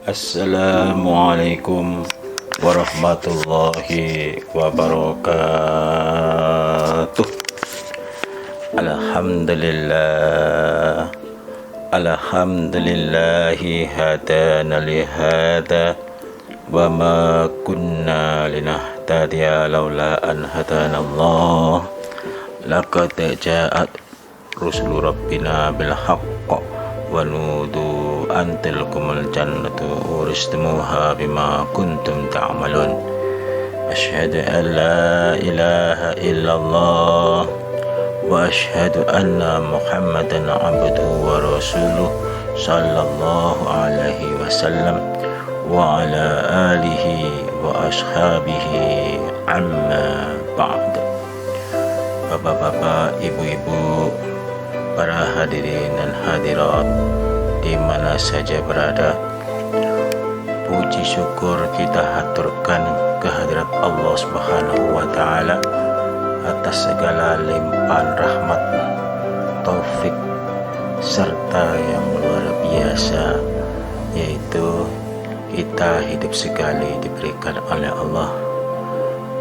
Assalamualaikum warahmatullahi wabarakatuh. Alhamdulillah, alhamdulillahi hadana lihada wa ma kunna linahtadiya laula an hadana Allah. Laqad ja'at rusulu rabbina bil haqq wa nudu antilkumul jannatu uristumuha bima kuntum ta'malun. Asyhadu an la ilaha illallah wa asyhadu anna muhammadan abduhu wa rasuluh sallallahu alaihi wasallam wa ala alihi wa ashabihi amma ba'd. Bapak-bapak, ibu-ibu, para hadirin dan hadirat di mana saja berada, puji syukur kita haturkan kehadirat Allah Subhanahu wa taala atas segala limpahan rahmat, taufik serta yang luar biasa, yaitu kita hidup sekali diberikan oleh Allah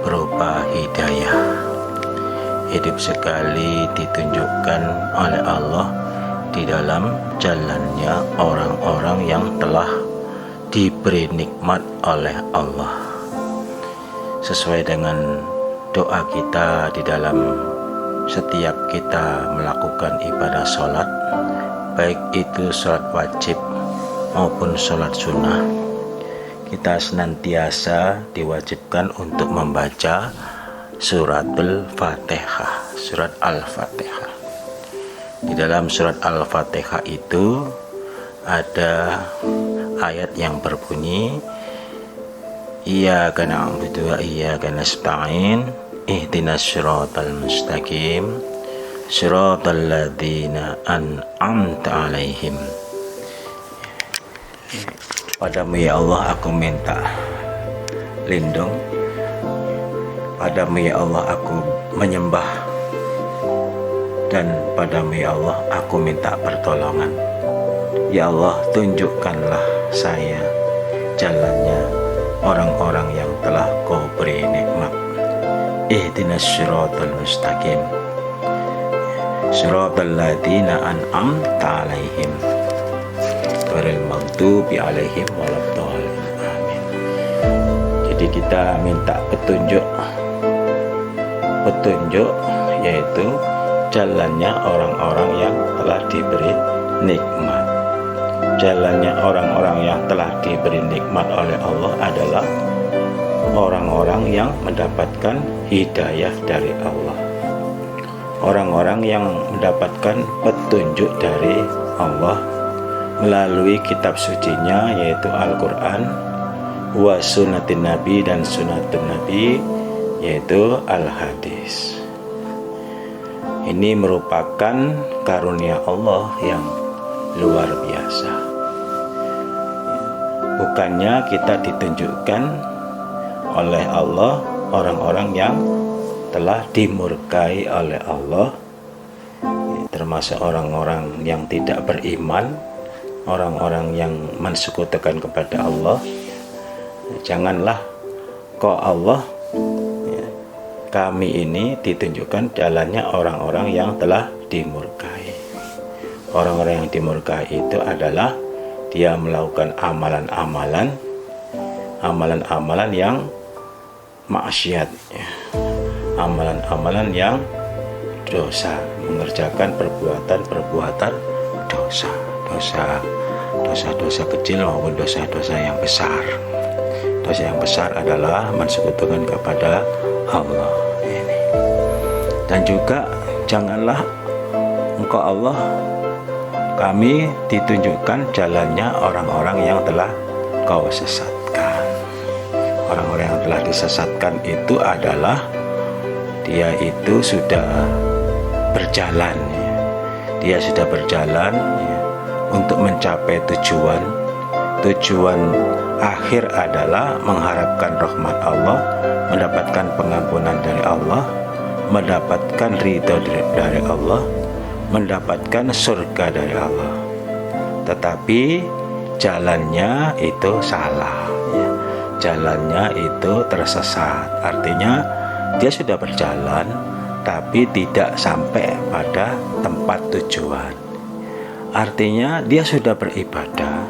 berupa hidayah. Hidup sekali ditunjukkan oleh Allah di dalam jalannya orang-orang yang telah diberi nikmat oleh Allah. Sesuai dengan doa kita di dalam setiap kita melakukan ibadah sholat, baik itu sholat wajib maupun sholat sunnah, kita senantiasa diwajibkan untuk membaca suratul Fatihah, surat Al-Fatihah. Di dalam surat Al-Fatihah itu ada ayat yang berbunyi, Iyyaka na'budu wa iyyaka nasta'in, ihdinas siratal mustaqim, siratal ladzina an'amta 'alaihim. Padamu ya Allah aku minta lindung, padamu ya Allah aku menyembah, dan padamu ya Allah aku minta pertolongan. Ya Allah, tunjukkanlah saya jalannya orang-orang yang telah Kau beri nikmat. Ihdinas siratal mustaqim, siratal ladzina an'amta 'alaihim ghairil maghdubi 'alaihim waladdallin. Amin. Jadi kita minta petunjuk, yaitu jalannya orang-orang yang telah diberi nikmat. Jalannya orang-orang yang telah diberi nikmat oleh Allah adalah orang-orang yang mendapatkan hidayah dari Allah, orang-orang yang mendapatkan petunjuk dari Allah melalui kitab sucinya, yaitu Al-Quran, wa sunnatin Nabi, dan sunnatun Nabi, yaitu Al-Hadis. Ini merupakan karunia Allah yang luar biasa. Bukannya kita ditunjukkan oleh Allah orang-orang yang telah dimurkai oleh Allah, termasuk orang-orang yang tidak beriman, orang-orang yang mensekutukan kepada Allah. Janganlah kok Allah, kami ini ditunjukkan jalannya orang-orang yang telah dimurkai. Orang-orang yang dimurkai itu adalah dia melakukan amalan-amalan yang maksiat, amalan-amalan yang dosa, mengerjakan perbuatan-perbuatan dosa kecil maupun dosa-dosa yang besar. Dosa yang besar adalah mensekutukan kepada Allah ini. Dan juga janganlah engkau Allah, kami ditunjukkan jalannya orang-orang yang telah Kau sesatkan. Orang-orang yang telah disesatkan itu adalah dia itu sudah berjalan, dia sudah berjalan untuk mencapai tujuan akhir adalah mengharapkan rahmat Allah, mendapatkan pengampunan dari Allah, mendapatkan ridho dari Allah, mendapatkan surga dari Allah. Tetapi jalannya itu salah, ya. Jalannya itu tersesat. Artinya dia sudah berjalan tapi tidak sampai pada tempat tujuan. Artinya dia sudah beribadah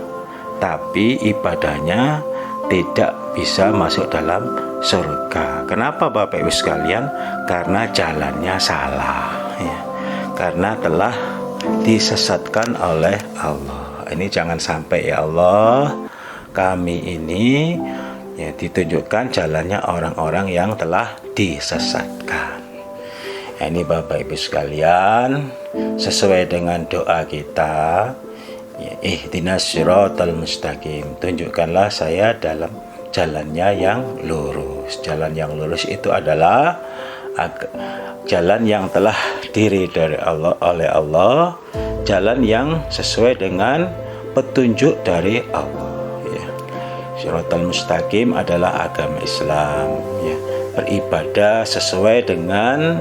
tapi ibadahnya tidak bisa masuk dalam surga. Kenapa Bapak Ibu sekalian? Karena jalannya salah, ya. Karena telah disesatkan oleh Allah. Ini jangan sampai, ya Allah, kami ini ya ditunjukkan jalannya orang-orang yang telah disesatkan. Ya, ini Bapak Ibu sekalian, sesuai dengan doa kita, ya, ihdinas siratal mustaqim, tunjukkanlah saya dalam jalannya yang lurus. Jalan yang lurus itu adalah jalan yang telah diridhoi oleh Allah, jalan yang sesuai dengan petunjuk dari Allah, ya. Siratal mustaqim adalah agama Islam, ya. Beribadah sesuai dengan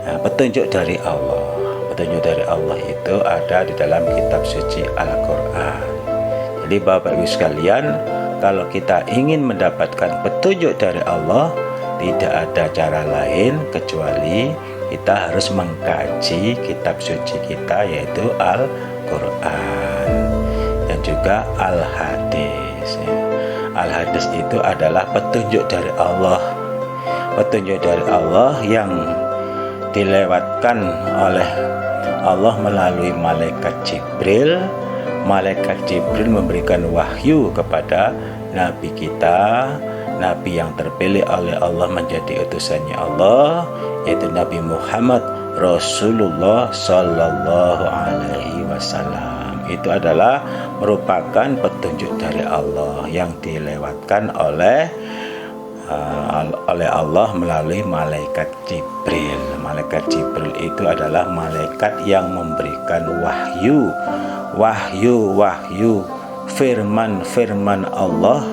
petunjuk dari Allah. Petunjuk dari Allah itu ada di dalam kitab suci Al-Quran. Jadi Bapak Ibu sekalian, kalau kita ingin mendapatkan petunjuk dari Allah, tidak ada cara lain kecuali kita harus mengkaji kitab suci kita, yaitu Al-Quran dan juga Al-Hadis, ya. Al-Hadis itu adalah petunjuk dari Allah. Petunjuk dari Allah yang dilewatkan oleh Allah melalui malaikat Jibril. Malaikat Jibril memberikan wahyu kepada Nabi kita, Nabi yang terpilih oleh Allah menjadi utusannya Allah, yaitu Nabi Muhammad Rasulullah Sallallahu Alaihi Wasallam. Itu adalah merupakan petunjuk dari Allah yang dilewatkan oleh Allah melalui malaikat Jibril. Malaikat Jibril itu adalah malaikat yang memberikan wahyu, firman Allah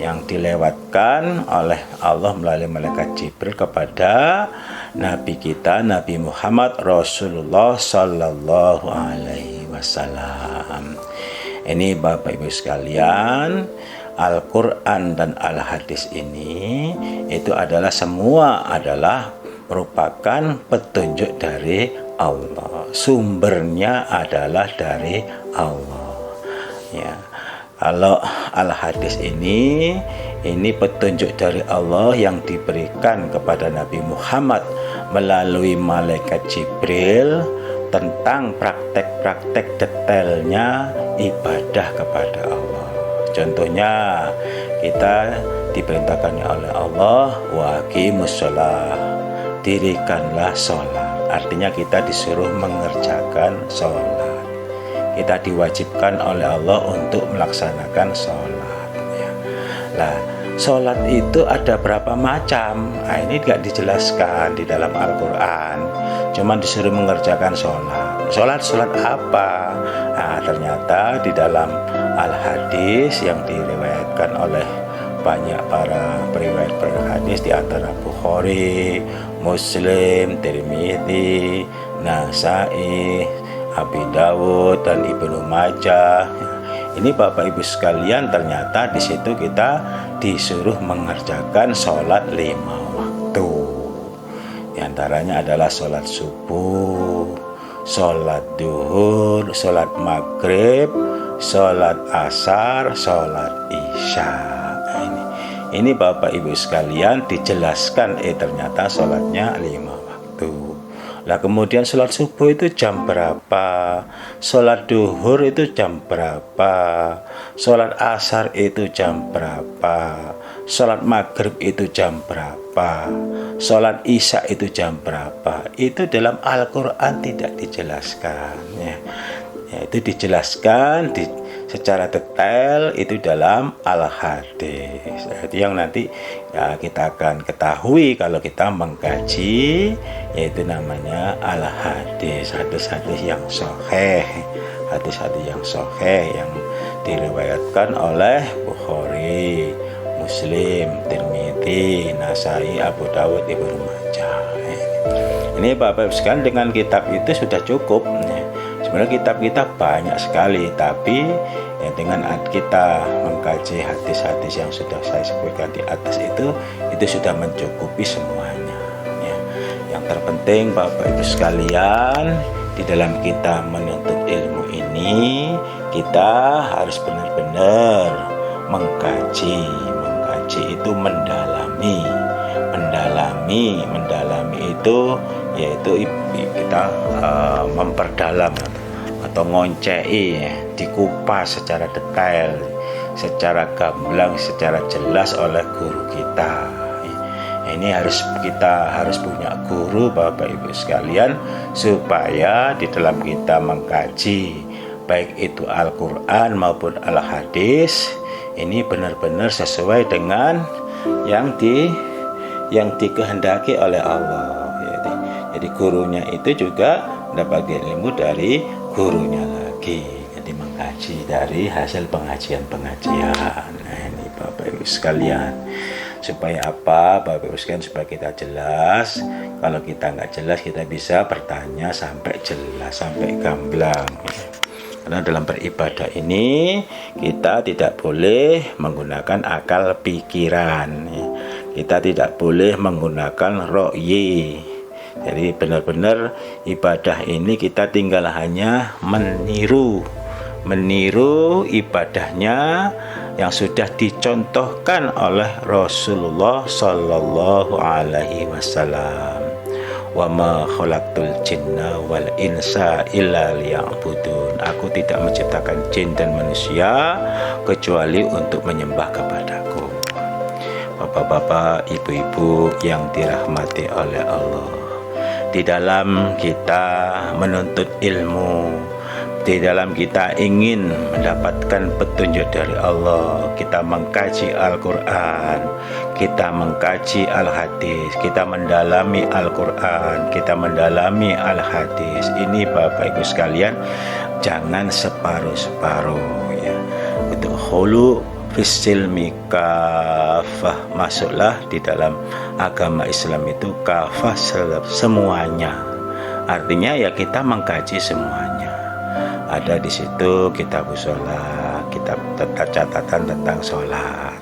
yang dilewatkan oleh Allah melalui malaikat Jibril kepada Nabi kita, Nabi Muhammad Rasulullah Sallallahu Alaihi Wasallam. Ini Bapak Ibu sekalian, Al-Quran dan Al-Hadis ini itu adalah semua adalah merupakan petunjuk dari Allah. Sumbernya adalah dari Allah, ya. Kalau Al-Hadis ini petunjuk dari Allah yang diberikan kepada Nabi Muhammad melalui malaikat Jibril tentang praktek-praktek detailnya ibadah kepada Allah. Contohnya, kita diperintahkan oleh Allah, wa aqimus shalah, dirikanlah sholat. Artinya kita disuruh mengerjakan sholat. Kita diwajibkan oleh Allah untuk melaksanakan sholat, ya. Nah, sholat itu ada berapa macam? Nah, ini tidak dijelaskan di dalam Al-Quran. Cuma disuruh mengerjakan sholat. Sholat apa? Nah, ternyata di dalam Al-Hadis yang diriwayatkan oleh banyak para periwayat hadis, di antara Bukhari, Muslim, Tirmidzi, Nasai, Abi Dawud dan Ibnu Majah. Ini Bapak Ibu sekalian, ternyata di situ kita disuruh mengerjakan sholat 5 waktu. Di antaranya adalah sholat subuh, sholat duhur, sholat maghrib, sholat asar, sholat isya. Ini Bapak Ibu sekalian dijelaskan, ternyata sholatnya 5 waktu. Lah kemudian sholat subuh itu jam berapa, sholat duhur itu jam berapa, sholat asar itu jam berapa, sholat maghrib itu jam berapa, sholat isya itu jam berapa. Itu dalam Al-Quran tidak dijelaskan, ya. Itu dijelaskan secara detail itu dalam Al-Hadis. Itu yang nanti ya, kita akan ketahui kalau kita mengkaji, yaitu namanya Al-Hadis, hadis-hadis yang sahih, hadis-hadis yang sahih yang diriwayatkan oleh Bukhari, Muslim, Tirmidzi, Nasai, Abu Dawud, Ibnu Majah. Ini Bapak sekalian, dengan kitab itu sudah cukup. Sebenarnya kitab-kitab banyak sekali, tapi Ya, dengan kita mengkaji hadis-hadis yang sudah saya sebutkan di atas itu sudah mencukupi semuanya. Ya. Yang terpenting Bapak Ibu sekalian, di dalam kita menuntut ilmu ini kita harus benar-benar mengkaji itu mendalami itu yaitu kita memperdalam atau ngoncei, dikupas secara detail, secara gamblang, secara jelas oleh guru kita. Ini kita harus punya guru Bapak Ibu sekalian, supaya di dalam kita mengkaji baik itu Al-Quran maupun Al-Hadis ini benar-benar sesuai dengan yang dikehendaki oleh Allah. Jadi gurunya itu juga dapat ilmu dari gurunya lagi. Jadi mengkaji dari hasil pengajian. Nah ini Bapak Ibu sekalian, supaya apa Bapak Ibu sekalian, supaya kita jelas. Kalau kita nggak jelas, kita bisa bertanya sampai jelas, sampai gamblang. Karena dalam beribadah ini kita tidak boleh menggunakan akal pikiran, kita tidak boleh menggunakan ro'yi. Jadi benar-benar ibadah ini kita tinggal hanya meniru ibadahnya yang sudah dicontohkan oleh Rasulullah Sallallahu Alaihi Wasallam. Wa ma khalaqtul jinna wal insa illa liya'budun. Aku tidak menciptakan jin dan manusia kecuali untuk menyembah kepadaku. Bapak-bapak, ibu-ibu yang dirahmati oleh Allah, di dalam kita menuntut ilmu, di dalam kita ingin mendapatkan petunjuk dari Allah, kita mengkaji Al-Quran, kita mengkaji Al-Hadis, kita mendalami Al-Quran, kita mendalami Al-Hadis. Ini Bapak Ibu sekalian, jangan separuh-separuh ya. Udkhulu fisilmi kafah, masuklah di dalam agama Islam itu kafah, semuanya. Artinya ya kita mengkaji semuanya. Ada di situ kitab sholat, kitab catatan tentang sholat.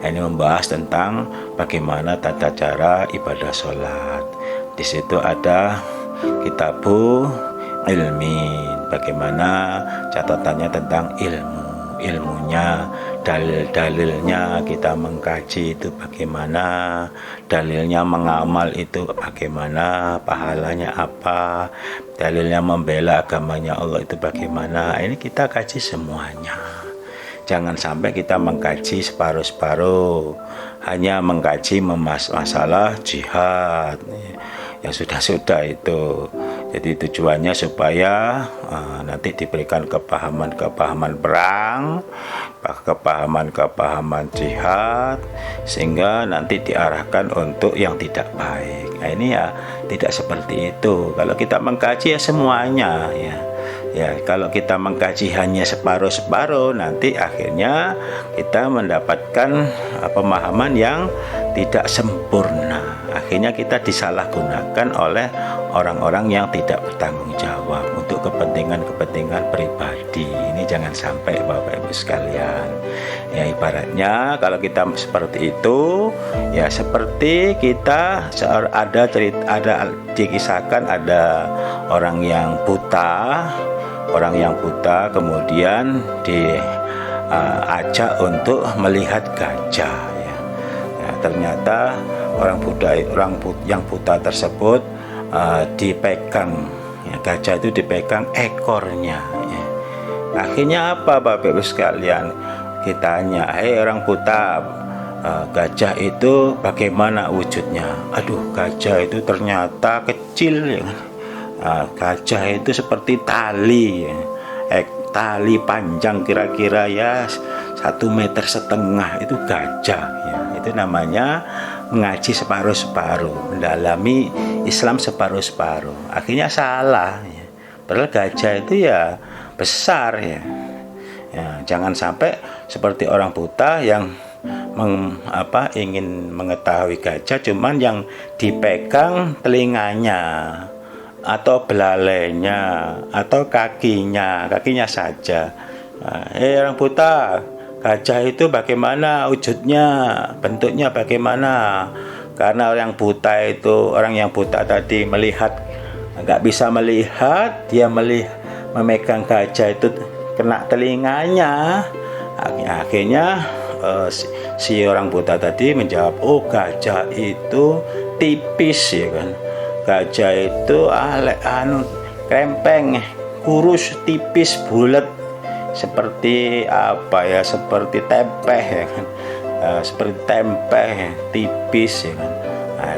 Ini membahas tentang bagaimana tata cara ibadah sholat. Di situ ada kitabu ilmi, bagaimana catatannya tentang ilmunya, dalil-dalilnya kita mengkaji itu bagaimana, dalilnya mengamal itu bagaimana, pahalanya apa, dalilnya membela agamanya Allah itu bagaimana. Ini kita kaji semuanya. Jangan sampai kita mengkaji separuh-separuh, hanya mengkaji masalah jihad yang sudah itu. Jadi tujuannya supaya nanti diberikan kepahaman perang, kepahaman jihad, sehingga nanti diarahkan untuk yang tidak baik. Nah ini ya tidak seperti itu. Kalau kita mengkaji ya semuanya ya, kalau kita mengkaji hanya separuh-separuh, nanti akhirnya kita mendapatkan pemahaman yang tidak sempurna. Akhirnya kita disalahgunakan oleh orang-orang yang tidak bertanggung jawab untuk kepentingan pribadi. Ini jangan sampai Bapak Ibu sekalian. Ya ibaratnya kalau kita seperti itu, ya seperti kita dikisahkan ada orang yang buta kemudian diajak untuk melihat gajah ya. Ternyata yang buta tersebut dipegang ya, gajah itu dipegang ekornya ya. Akhirnya apa Bapak Ibu sekalian, kita tanya, hei orang buta, gajah itu bagaimana wujudnya? Aduh, gajah itu ternyata kecil ya. Gajah itu seperti tali ya. Tali panjang kira-kira ya 1,5 meter itu gajah ya. Itu namanya mengaji separuh-separuh, mendalami Islam separuh-separuh. Akhirnya salah ya. Padahal gajah itu ya besar ya. Jangan sampai seperti orang buta yang ingin mengetahui gajah cuman yang dipegang telinganya atau belalainya atau kakinya saja. Orang buta, gajah itu bagaimana wujudnya, bentuknya bagaimana? Karena orang yang buta tadi melihat, nggak bisa melihat, dia memegang gajah itu kena telinganya. Akhirnya si orang buta tadi menjawab, oh gajah itu tipis ya kan, gajah itu krempeng, kurus, tipis, bulat, seperti apa ya, seperti tempe ya kan, seperti tempe tipis ya kan.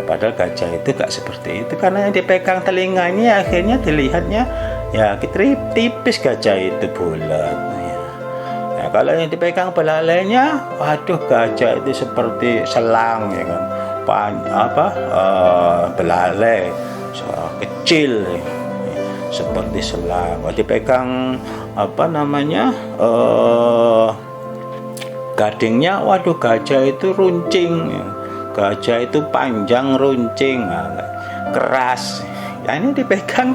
Padahal gajah itu gak seperti itu, karena yang dipegang telinganya akhirnya dilihatnya ya tipis, gajah itu bulat ya. Kalau yang dipegang belalainya, waduh gajah itu seperti selang ya kan, belalai kecil ya, seperti selang. Kalau dipegang gadingnya, waduh gajah itu runcing ya. Gajah itu panjang, runcing, keras ya. Ini dipegang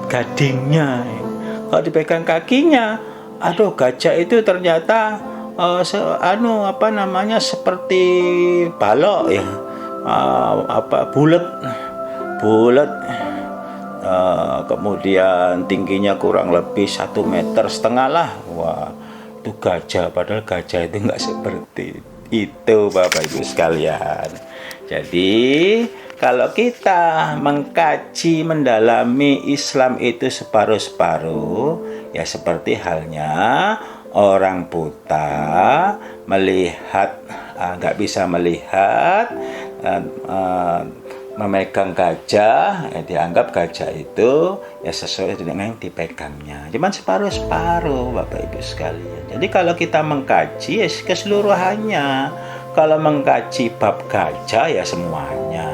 gadingnya. Kalau dipegang kakinya, aduh gajah itu ternyata seperti balok ya, bulat, kemudian tingginya kurang lebih 1,5 meter lah. Wah, itu gajah, padahal gajah itu nggak seperti itu, Bapak Ibu sekalian. Jadi kalau kita mengkaji, mendalami Islam itu separuh-separuh, ya seperti halnya orang buta melihat, nggak bisa melihat, memegang gajah, dianggap gajah itu ya sesuai dengan yang dipegangnya. Cuman separuh-separuh, Bapak Ibu sekalian. Jadi kalau kita mengkaji ya keseluruhannya. Kalau mengkaji bab gajah ya semuanya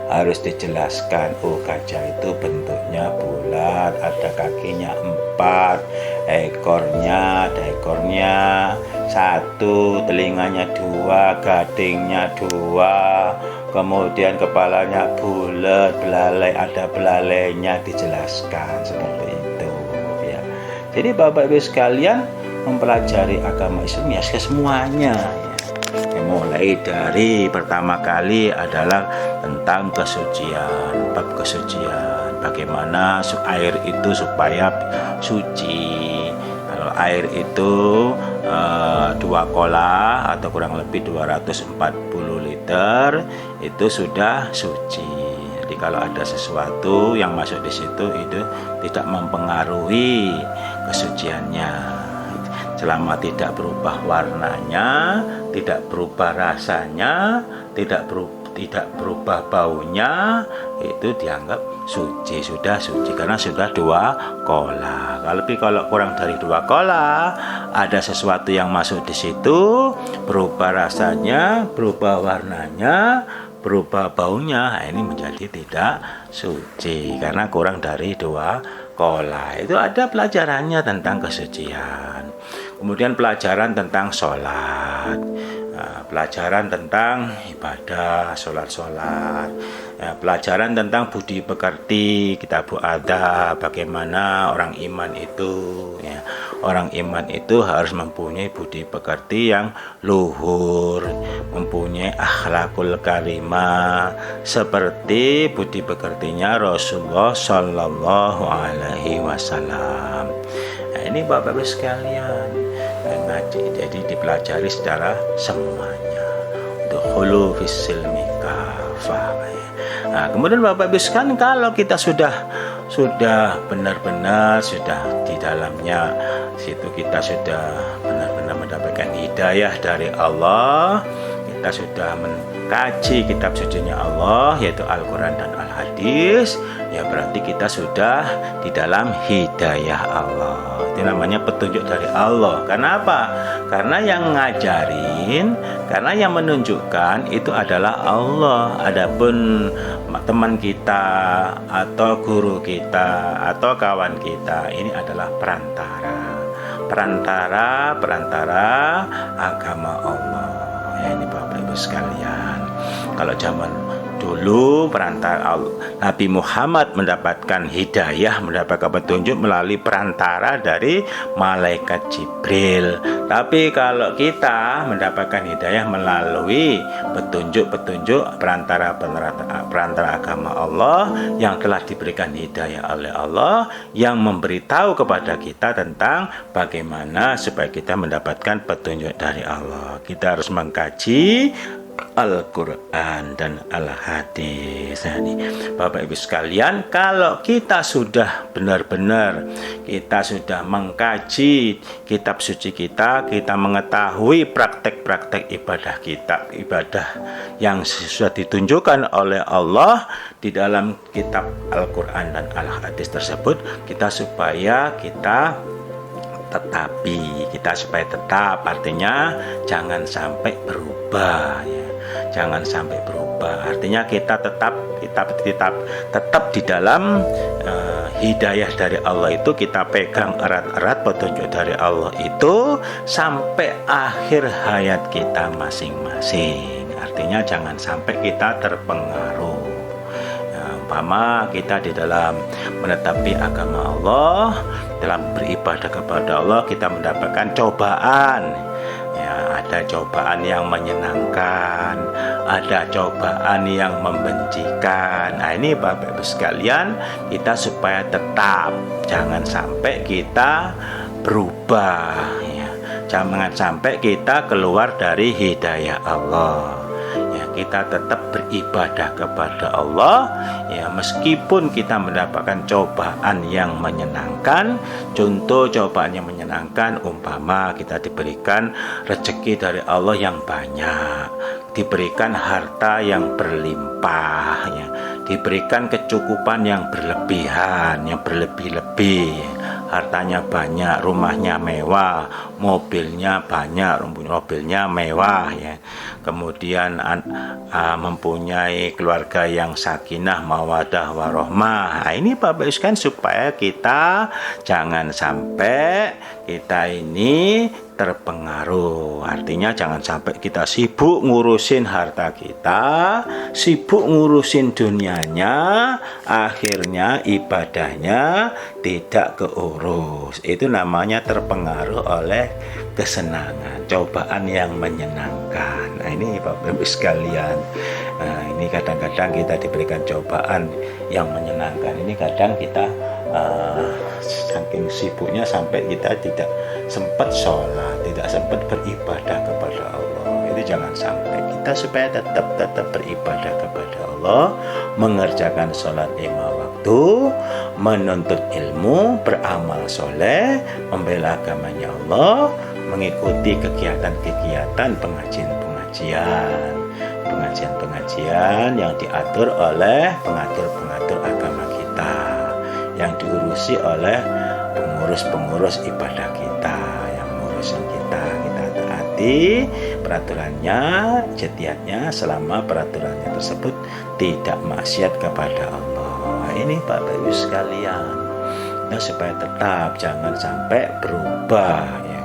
harus dijelaskan. Oh gajah itu bentuknya bulat, ada kakinya 4, ekornya 1, telinganya 2, gadingnya 2, kemudian kepalanya bulat, ada belalainya, dijelaskan seperti itu ya. Jadi Bapak Ibu sekalian, mempelajari agama Islam ya semuanya ya. Mulai dari pertama kali adalah tentang kesucian, bab kesucian, bagaimana air itu supaya suci. Kalau air itu 2 kola atau kurang lebih 240 liter itu sudah suci. Jadi kalau ada sesuatu yang masuk di situ itu tidak mempengaruhi kesuciannya. Selama tidak berubah warnanya, tidak berubah rasanya, tidak berubah baunya, itu dianggap suci, sudah suci, karena sudah 2 kola. Kalau kurang dari 2 kola, ada sesuatu yang masuk di situ, berubah rasanya, berubah warnanya, berubah baunya, ini menjadi tidak suci karena kurang dari 2 kola. Itu ada pelajarannya tentang kesucian. Kemudian pelajaran tentang sholat, pelajaran tentang ibadah, sholat, pelajaran tentang budi pekerti, kitab adab, bagaimana orang iman itu ya. Orang iman itu harus mempunyai budi pekerti yang luhur, mempunyai akhlakul karimah seperti budi pekertinya Rasulullah Shallallahu Alaihi Wasallam. Nah, ini Bapak-Ibu sekalian, jadi dipelajari secara semuanya. Dukhulu fis-silmi kafah. Nah, kemudian Bapak-Ibu sekalian, kalau kita sudah benar-benar sudah di dalamnya, situ kita sudah benar-benar mendapatkan hidayah dari Allah, kita sudah mengkaji kitab sucinya Allah yaitu Al-Quran dan Al-Hadis, ya berarti kita sudah di dalam hidayah Allah. Itu namanya petunjuk dari Allah. Kenapa? Karena yang ngajarin, karena yang menunjukkan itu adalah Allah. Adapun teman kita atau guru kita atau kawan kita, ini adalah perantara agama Allah. Ya, ini Bapak Ibu sekalian. Kalau zaman Dulu Nabi Muhammad mendapatkan hidayah, mendapatkan petunjuk melalui perantara dari malaikat Jibril. Tapi kalau kita mendapatkan hidayah melalui petunjuk-petunjuk perantara agama Allah yang telah diberikan hidayah oleh Allah, yang memberitahu kepada kita tentang bagaimana supaya kita mendapatkan petunjuk dari Allah. Kita harus mengkaji Al-Quran dan Al-Hadis. Nah, ini Bapak Ibu sekalian, kalau kita sudah benar-benar kita sudah mengkaji kitab suci kita mengetahui praktek-praktek ibadah yang sudah ditunjukkan oleh Allah di dalam kitab Al-Quran dan Al-Hadis tersebut, kita supaya kita tetap, artinya jangan sampai berubah ya. Jangan sampai berubah, artinya kita tetap di dalam hidayah dari Allah itu, kita pegang erat-erat petunjuk dari Allah itu sampai akhir hayat kita masing-masing. Artinya jangan sampai kita terpengaruh. Umpama kita di dalam menetapi agama Allah, dalam beribadah kepada Allah, kita mendapatkan cobaan ya, ada cobaan yang menyenangkan, ada cobaan yang membencikan. Nah, ini Bapak Ibu sekalian, kita supaya tetap jangan sampai kita berubah ya. Jangan sampai kita keluar dari hidayah Allah. Kita tetap beribadah kepada Allah ya, meskipun kita mendapatkan cobaan yang menyenangkan. Contoh cobaan yang menyenangkan, umpama kita diberikan rezeki dari Allah yang banyak, diberikan harta yang berlimpah ya, diberikan kecukupan yang berlebihan, yang berlebih-lebih, hartanya banyak, rumahnya mewah, mobilnya banyak, mobilnya mewah ya. Kemudian mempunyai keluarga yang sakinah, mawadah, warohmah. Nah, ini Bapak Ibu sekalian, supaya kita jangan sampai kita ini terpengaruh. Artinya jangan sampai kita sibuk ngurusin harta kita, sibuk ngurusin dunianya, akhirnya ibadahnya tidak keurus. Itu namanya terpengaruh oleh kesenangan, cobaan yang menyenangkan. Nah, ini Bapak Ibu sekalian, ini kadang-kadang kita diberikan cobaan yang menyenangkan. Ini kadang kita saking sibuknya sampai kita tidak sempat sholat, tidak sempat beribadah kepada Allah. Itu jangan sampai. Kita supaya tetap beribadah kepada Allah, mengerjakan sholat 5 waktu, menuntut ilmu, beramal soleh, membela agamanya Allah, mengikuti kegiatan-kegiatan pengajian yang diatur oleh pengatur agama kita, yang diurusi oleh pengurus ibadah kita, yang mengurusin kita taati peraturannya, jetiatnya, selama peraturannya tersebut tidak maksiat kepada Allah. Nah, ini Bapak Ibu sekalian, nah, supaya tetap jangan sampai berubah ya.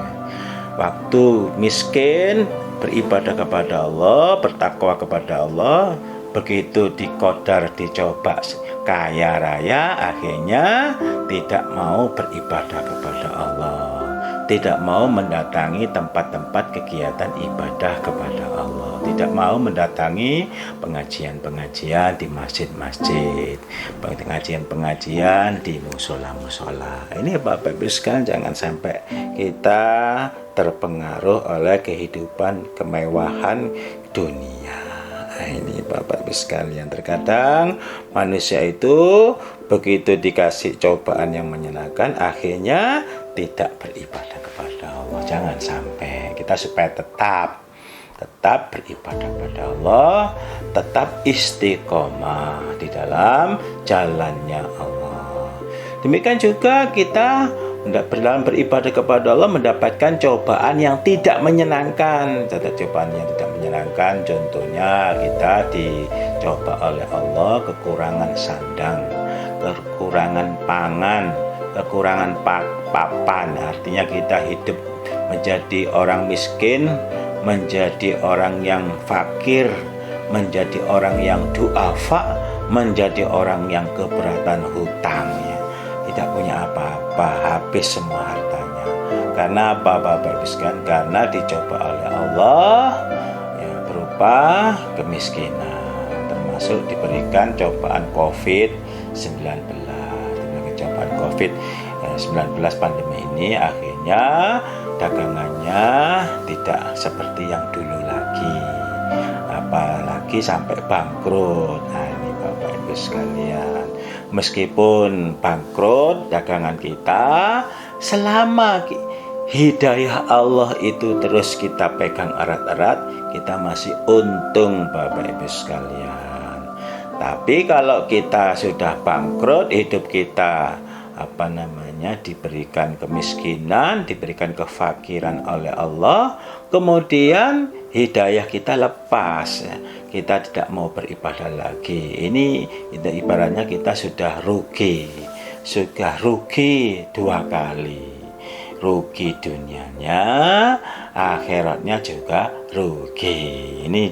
Waktu miskin beribadah kepada Allah, bertakwa kepada Allah, begitu dikodar, dicoba kaya raya, akhirnya tidak mau beribadah kepada Allah, tidak mau mendatangi tempat-tempat kegiatan ibadah kepada Allah, tidak mau mendatangi pengajian-pengajian di masjid-masjid, pengajian-pengajian di musola-musola. Ini Bapak Ibu sekalian, jangan sampai kita terpengaruh oleh kehidupan kemewahan dunia. Nah, ini Bapak Ibu sekalian, terkadang manusia itu begitu dikasih cobaan yang menyenangkan, akhirnya tidak beribadah kepada Allah. Jangan sampai kita, supaya tetap beribadah kepada Allah, tetap istiqomah di dalam jalannya Allah. Demikian juga kita dalam beribadah kepada Allah mendapatkan cobaan yang tidak menyenangkan. Cobaan yang tidak menyenangkan, contohnya kita dicoba oleh Allah kekurangan sandang, kekurangan pangan, kekurangan papan. Artinya kita hidup menjadi orang miskin, menjadi orang yang fakir, menjadi orang yang duafa, menjadi orang yang keberatan hutang ya. Tidak punya apa-apa, habis semua hartanya. Karena apa Bapak Ibu sekalian? Karena dicoba oleh Allah ya, berupa kemiskinan, termasuk diberikan cobaan COVID-19. Diberikan cobaan COVID-19 pandemi ini, akhirnya dagangannya tidak seperti yang dulu lagi, apalagi sampai bangkrut. Nah ini Bapak Ibu sekalian, meskipun bangkrut dagangan kita, selama hidayah Allah itu terus kita pegang erat-erat, kita masih untung Bapak Ibu sekalian. Tapi kalau kita sudah bangkrut, hidup kita diberikan kemiskinan, diberikan kefakiran oleh Allah, kemudian hidayah kita lepas, kita tidak mau beribadah lagi. Ini ibaratnya kita sudah rugi dua kali. Rugi dunianya, akhiratnya juga rugi. Ini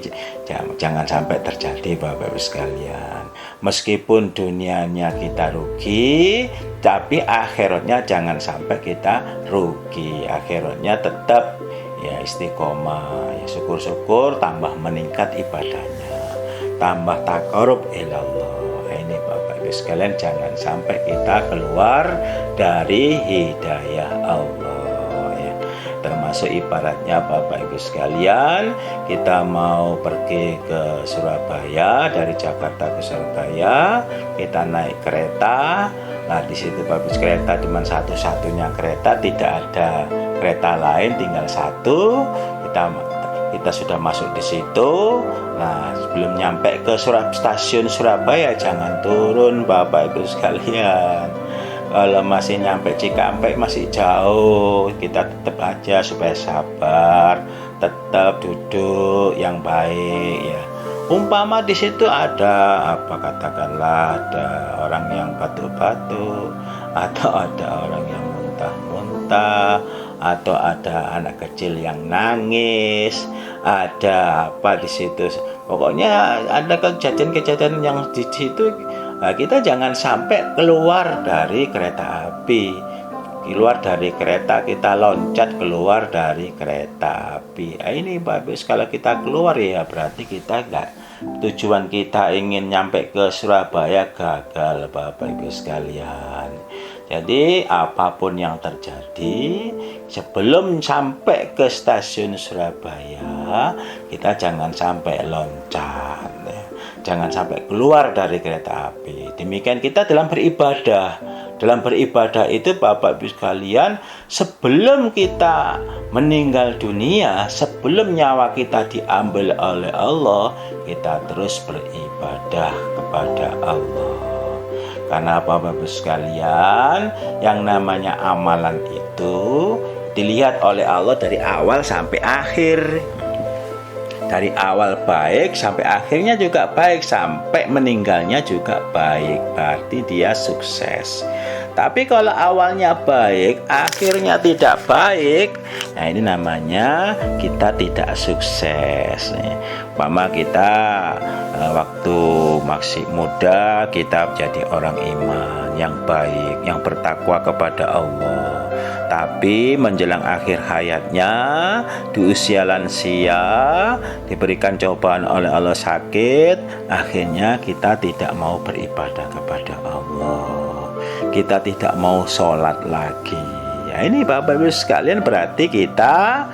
jangan sampai terjadi Bapak Ibu sekalian. Meskipun dunianya kita rugi, tapi akhiratnya jangan sampai kita rugi. Akhiratnya tetap ya istiqomah, ya syukur-syukur, tambah meningkat ibadahnya, tambah taqarrub ilallah. Ini Bapak Ibu sekalian, jangan sampai kita keluar dari hidayah Allah ya. Termasuk ibaratnya Bapak Ibu sekalian, kita mau pergi ke Surabaya, dari Jakarta ke Surabaya, kita naik kereta. Nah di situ Bapak Ibu kereta cuma satu-satunya kereta, tidak ada kereta lain, tinggal satu. Kita sudah masuk di situ. Nah sebelum nyampe ke stasiun Surabaya, jangan turun Bapak Ibu sekalian. Kalau masih nyampe Cikampek masih jauh, kita tetap aja supaya sabar, tetap duduk yang baik ya. Umpama di situ ada katakanlah ada orang yang batuk-batuk, atau ada orang yang muntah-muntah, atau ada anak kecil yang nangis, ada apa di situ. Pokoknya ada kejadian-kejadian yang di situ. Nah, kita jangan sampai keluar dari kereta api, keluar dari kereta, kita loncat keluar dari kereta api. Nah, ini bagus kalau kita keluar ya berarti kita tujuan kita ingin nyampe ke Surabaya gagal Bapak Ibu sekalian. Jadi apapun yang terjadi, sebelum sampai ke stasiun Surabaya, kita jangan sampai loncat ya. Jangan sampai keluar dari kereta api. Demikian kita dalam beribadah. Dalam beribadah itu Bapak Ibu sekalian, sebelum kita meninggal dunia, sebelum nyawa kita diambil oleh Allah, kita terus beribadah kepada Allah. Karena Bapak Ibu sekalian, yang namanya amalan itu dilihat oleh Allah dari awal sampai akhir. Dari awal baik sampai akhirnya juga baik, sampai meninggalnya juga baik, berarti dia sukses. Tapi kalau awalnya baik, akhirnya tidak baik, nah ini namanya kita tidak sukses. Umpama kita waktu masih muda, kita menjadi orang iman yang baik, yang bertakwa kepada Allah. Tapi menjelang akhir hayatnya, di usia lansia, diberikan cobaan oleh Allah, sakit, akhirnya kita tidak mau beribadah kepada Allah, kita tidak mau sholat lagi. Ya ini Bapak Ibu sekalian, berarti kita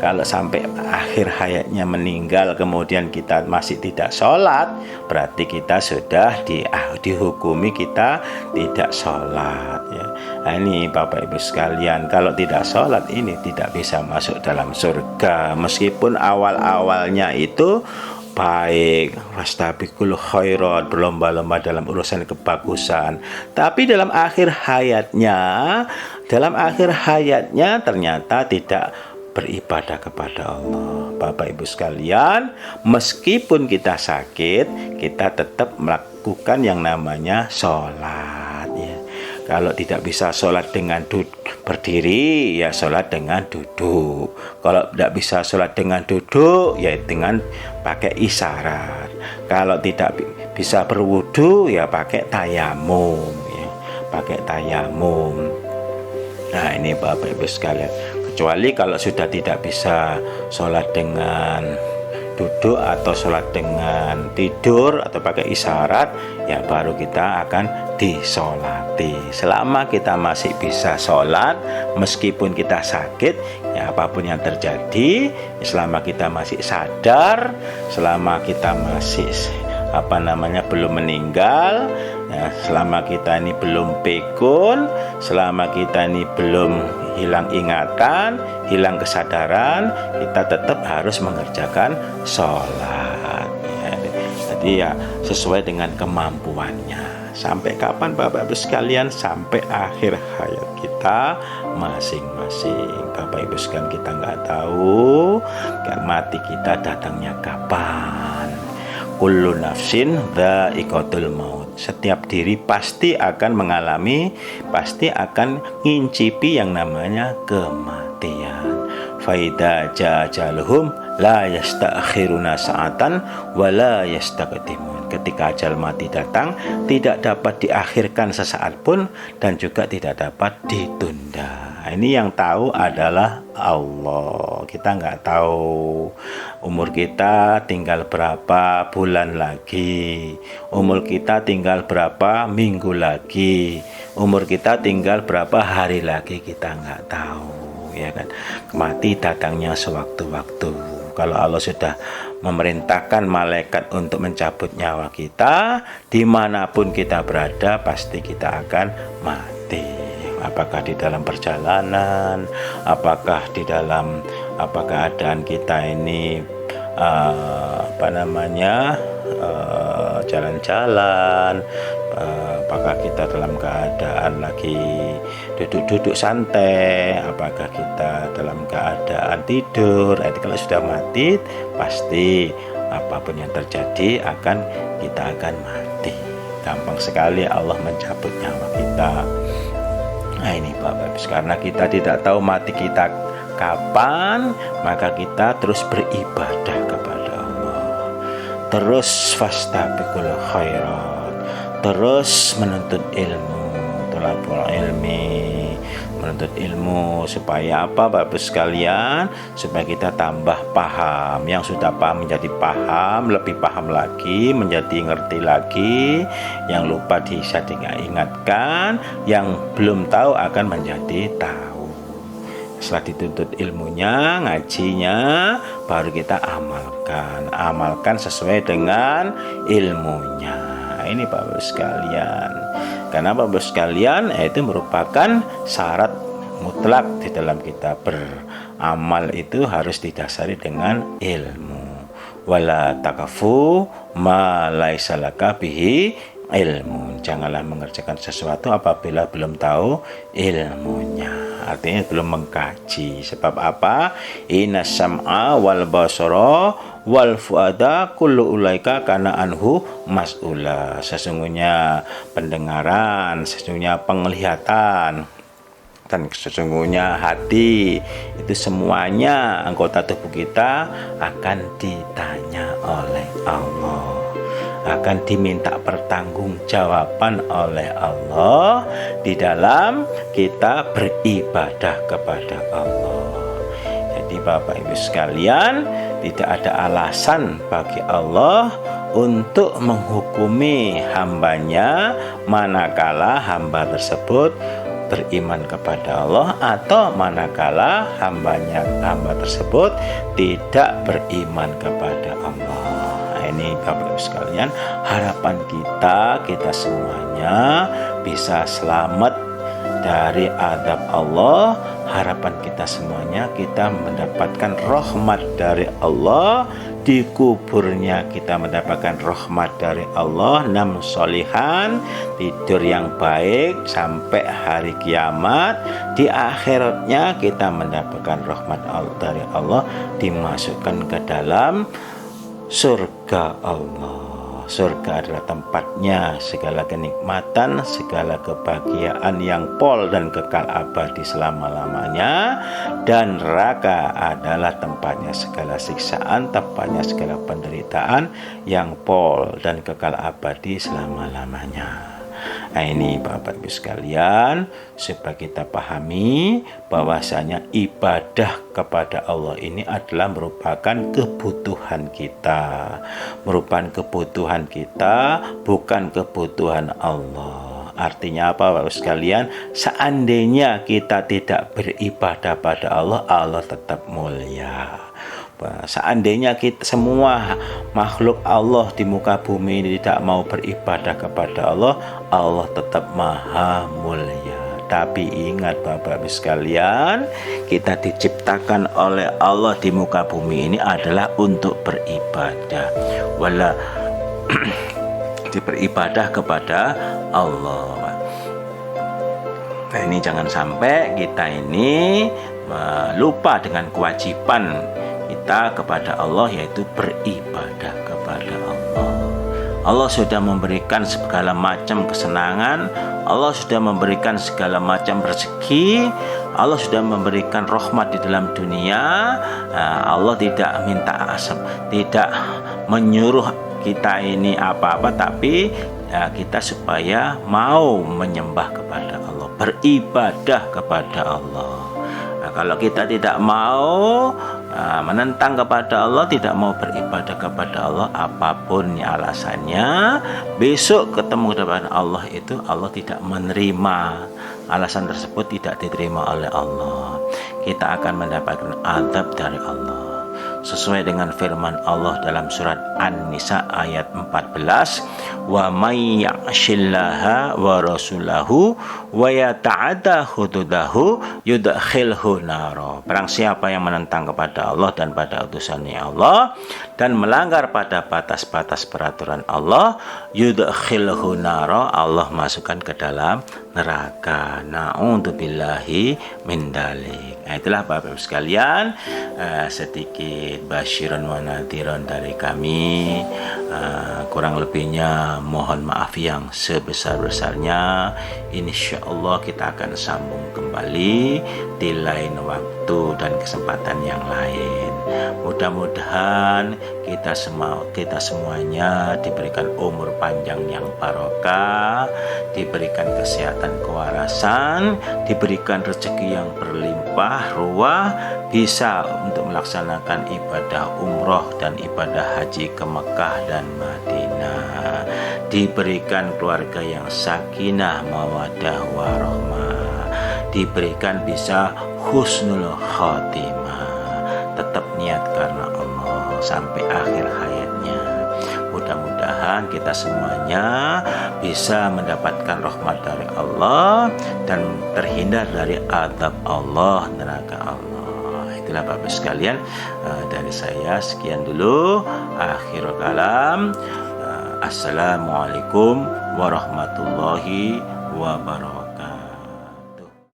kalau sampai akhir hayatnya meninggal kemudian kita masih tidak sholat, berarti kita sudah dihukumi kita tidak sholat ya. Nah, ini Bapak Ibu sekalian, kalau tidak sholat ini tidak bisa masuk dalam surga. Meskipun awal-awalnya itu baik, fastabiqul khairat, berlomba-lomba dalam urusan kebagusan, tapi dalam akhir hayatnya ternyata tidak beribadah kepada Allah. Bapak Ibu sekalian, meskipun kita sakit, kita tetap melakukan yang namanya sholat ya. Kalau tidak bisa sholat dengan berdiri, ya sholat dengan duduk. Kalau tidak bisa sholat dengan duduk, ya dengan pakai isyarat. Kalau tidak bisa berwudu, ya pakai tayamum, ya pakai tayamum. Nah ini Bapak Ibu sekalian, kecuali kalau sudah tidak bisa sholat dengan duduk atau sholat dengan tidur atau pakai isyarat, ya baru kita akan disolati. Selama kita masih bisa sholat meskipun kita sakit, ya apapun yang terjadi, selama kita masih sadar, selama kita masih belum meninggal, ya, selama kita ini belum pikun, selama kita ini belum hilang ingatan, hilang kesadaran, kita tetap harus mengerjakan sholat, ya. Jadi ya sesuai dengan kemampuannya. Sampai kapan Bapak Ibu sekalian? Sampai akhir hayat kita masing-masing. Bapak Ibu sekalian, kita nggak tahu mati kita datangnya kapan. Kullu nafsin dha'iqatul maut. Setiap diri pasti akan mengalami, pasti akan ngincipi yang namanya kematian. Faida jajaluhum la yasta'khiruna sa'atan wa la yastaqdimun. Ketika ajal mati datang, tidak dapat diakhirkan sesaat pun dan juga tidak dapat ditunda. Ini yang tahu adalah Allah. Kita nggak tahu umur kita tinggal berapa bulan lagi, umur kita tinggal berapa minggu lagi, umur kita tinggal berapa hari lagi, kita nggak tahu, ya kan. Mati datangnya sewaktu-waktu. Kalau Allah sudah memerintahkan malaikat untuk mencabut nyawa kita, dimanapun kita berada pasti kita akan mati. Apakah di dalam perjalanan, apakah di dalam keadaan kita ini jalan-jalan, apakah kita dalam keadaan lagi duduk-duduk santai, apakah kita dalam keadaan tidur. Kalau sudah mati pasti apapun yang terjadi kita akan mati. Gampang sekali Allah mencabut nyawa kita. Nah ini Bapak Ibu, karena kita tidak tahu mati kita kapan, maka kita terus beribadah kepada Allah, terus fastabiqul khairat, terus menuntut ilmu, thalabul ilmi, menuntut ilmu supaya apa Bapak sekalian? Supaya kita tambah paham. Yang sudah paham menjadi paham, lebih paham lagi, menjadi ngerti lagi. Yang lupa bisa diingatkan, yang belum tahu akan menjadi tahu. Setelah dituntut ilmunya, ngajinya, baru kita amalkan sesuai dengan ilmunya. Ini Bapak sekalian. Karena Bapak sekalian itu merupakan syarat mutlak di dalam kita beramal, itu harus didasari dengan ilmu. Wala takafu ma laisa laka bihi ilmu. Janganlah mengerjakan sesuatu apabila belum tahu ilmunya. Artinya belum mengkaji. Sebab apa? Inna sam'a wal basara wal fuada kullu ulaika kana anhu mas'ula. Sesungguhnya pendengaran, sesungguhnya penglihatan, dan sesungguhnya hati, itu semuanya anggota tubuh kita akan ditanya oleh Allah, akan diminta pertanggungjawaban oleh Allah di dalam kita beribadah kepada Allah. Jadi Bapak Ibu sekalian, tidak ada alasan bagi Allah untuk menghukumi hambanya manakala hamba tersebut beriman kepada Allah atau manakala hamba tersebut tidak beriman kepada Allah. Ini Bapak Ibu sekalian, harapan kita semuanya bisa selamat dari azab Allah. Harapan kita semuanya kita mendapatkan rahmat dari Allah, di kuburnya kita mendapatkan rahmat dari Allah, nam solihan, tidur yang baik sampai hari kiamat. Di akhiratnya kita mendapatkan rahmat dari Allah, dimasukkan ke dalam surga Allah. Surga adalah tempatnya segala kenikmatan, segala kebahagiaan yang pol dan kekal abadi selama-lamanya. Dan neraka adalah tempatnya segala siksaan, tempatnya segala penderitaan yang pol dan kekal abadi selama-lamanya. Nah ini Bapak Ibu sekalian, supaya kita pahami bahwasanya ibadah kepada Allah ini adalah merupakan kebutuhan kita. Merupakan kebutuhan kita, bukan kebutuhan Allah. Artinya apa Bapak Ibu sekalian? Seandainya kita tidak beribadah pada Allah, Allah tetap mulia. Seandainya kita semua makhluk Allah di muka bumi ini tidak mau beribadah kepada Allah, Allah tetap maha mulia. Tapi ingat Bapak Ibu sekalian, kita diciptakan oleh Allah di muka bumi ini adalah untuk beribadah. Beribadah kepada Allah. Nah ini jangan sampai kita ini lupa dengan kewajiban kita kepada Allah, yaitu beribadah kepada Allah. Allah sudah memberikan segala macam kesenangan, Allah sudah memberikan segala macam rezeki, Allah sudah memberikan rahmat di dalam dunia. Allah tidak minta tidak menyuruh kita ini apa-apa, tapi kita supaya mau menyembah kepada Allah, beribadah kepada Allah. Kalau kita tidak mau menentang kepada Allah, tidak mau beribadah kepada Allah, apapun alasannya, besok ketemu dengan Allah itu Allah tidak menerima. Alasan tersebut tidak diterima oleh Allah. Kita akan mendapatkan azab dari Allah. Sesuai dengan firman Allah dalam surat An-Nisa ayat 14, wa may ya'shillaha wa rasulahu wa yata'adda hududahu yudkhilhu naro. Barang siapa yang menentang kepada Allah dan pada utusannya Allah dan melanggar pada batas-batas peraturan Allah, yudkhilhu naro, Allah masukkan ke dalam neraka. Na'udzubillahi min dzalik. Nah, itulah Bapak Ibu sekalian, sedikit basyiran wa nadhiran dari kami. Kurang lebihnya mohon maaf yang sebesar-besarnya. Insyaallah kita akan sambung kembali di lain waktu dan kesempatan yang lain. Mudah-mudahan kita semuanya diberikan umur panjang yang barokah, diberikan kesehatan kewarasan, diberikan rezeki yang berlimpah ruah, bisa untuk melaksanakan ibadah umroh dan ibadah haji ke Mekah dan Madinah, diberikan keluarga yang sakinah mawaddah warahmah, diberikan bisa husnul khotimah, tetap niat karena Allah sampai akhir hayatnya. Mudah-mudahan kita semuanya bisa mendapatkan rahmat dari Allah dan terhindar dari azab Allah, neraka Allah. Itulah Bapak sekalian, dari saya sekian dulu. Akhirul kalam. Assalamualaikum warahmatullahi wabarakatuh.